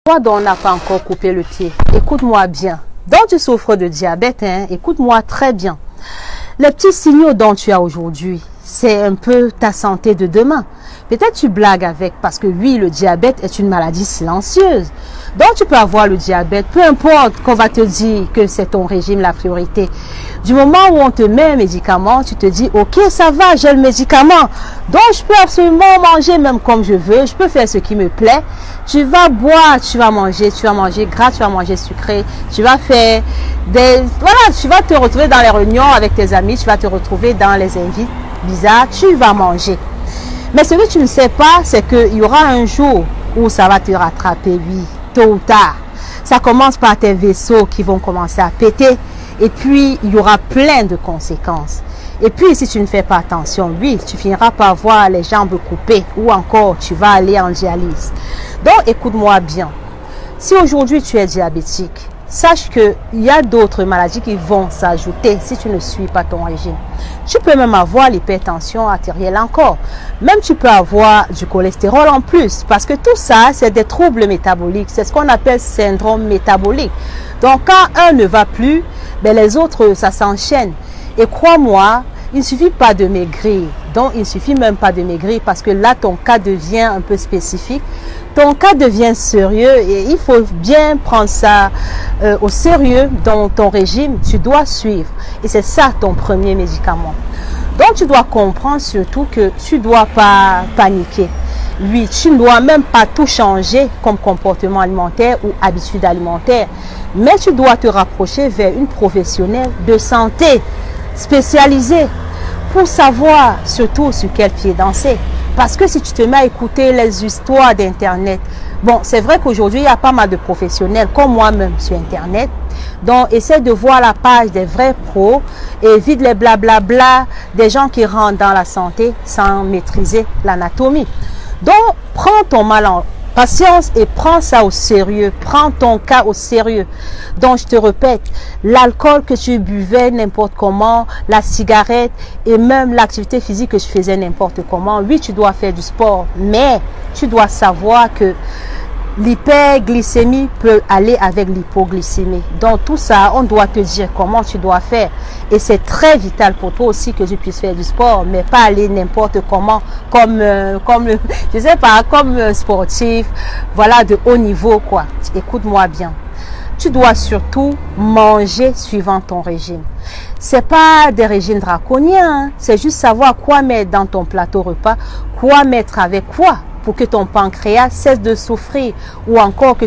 Toi dont on n'a pas encore coupé le pied, écoute-moi bien. Donc tu souffres de diabète, écoute-moi très bien. Les petits signaux dont tu as aujourd'hui, c'est un peu ta santé de demain. Peut-être tu blagues avec parce que oui, le diabète est une maladie silencieuse. Donc tu peux avoir le diabète, peu importe qu'on va te dire que c'est ton régime la priorité. Du moment où on te met un médicament, tu te dis ok ça va, j'ai le médicament. Donc je peux absolument manger même comme je veux, je peux faire ce qui me plaît. Tu vas boire, tu vas manger gras, tu vas manger sucré, tu vas faire tu vas te retrouver dans les réunions avec tes amis, tu vas te retrouver dans les invités bizarres, tu vas manger. Mais ce que tu ne sais pas, c'est qu'il y aura un jour où ça va te rattraper, oui, tôt ou tard. Ça commence par tes vaisseaux qui vont commencer à péter et puis il y aura plein de conséquences. Et puis si tu ne fais pas attention, oui, tu finiras par voir les jambes coupées ou encore tu vas aller en dialyse. Donc écoute-moi bien, si aujourd'hui tu es diabétique, sache qu'il y a d'autres maladies qui vont s'ajouter si tu ne suis pas ton régime. Tu peux même avoir l'hypertension artérielle encore. Même tu peux avoir du cholestérol en plus. Parce que tout ça, c'est des troubles métaboliques. C'est ce qu'on appelle syndrome métabolique. Donc quand un ne va plus, ben les autres, ça s'enchaîne. Et crois-moi, il ne suffit pas de maigrir. Donc il ne suffit même pas de maigrir parce que là, ton cas devient un peu spécifique. Ton cas devient sérieux et il faut bien prendre ça au sérieux dans ton régime. Tu dois suivre et c'est ça ton premier médicament. Donc tu dois comprendre surtout que tu ne dois pas paniquer. Oui, tu ne dois même pas tout changer comme comportement alimentaire ou habitude alimentaire. Mais tu dois te rapprocher vers une professionnelle de santé spécialisée pour savoir surtout sur quel pied danser. Parce que si tu te mets à écouter les histoires d'Internet, bon, c'est vrai qu'aujourd'hui, il y a pas mal de professionnels, comme moi-même sur Internet. Donc, essaie de voir la page des vrais pros et évite les blablabla des gens qui rentrent dans la santé sans maîtriser l'anatomie. Donc, prends ton mal en patience et prends ça au sérieux. Prends ton cas au sérieux. Donc, je te répète, l'alcool que tu buvais n'importe comment, la cigarette et même l'activité physique que tu faisais n'importe comment. Oui, tu dois faire du sport, mais tu dois savoir que l'hyperglycémie peut aller avec l'hypoglycémie. Donc tout ça, on doit te dire comment tu dois faire. Et c'est très vital pour toi aussi que tu puisses faire du sport, mais pas aller n'importe comment, comme je sais pas, comme sportif, voilà, de haut niveau quoi. Écoute-moi bien. Tu dois surtout manger suivant ton régime. C'est pas des régimes draconiens, c'est juste savoir quoi mettre dans ton plateau repas, quoi mettre avec quoi pour que ton pancréas cesse de souffrir ou encore que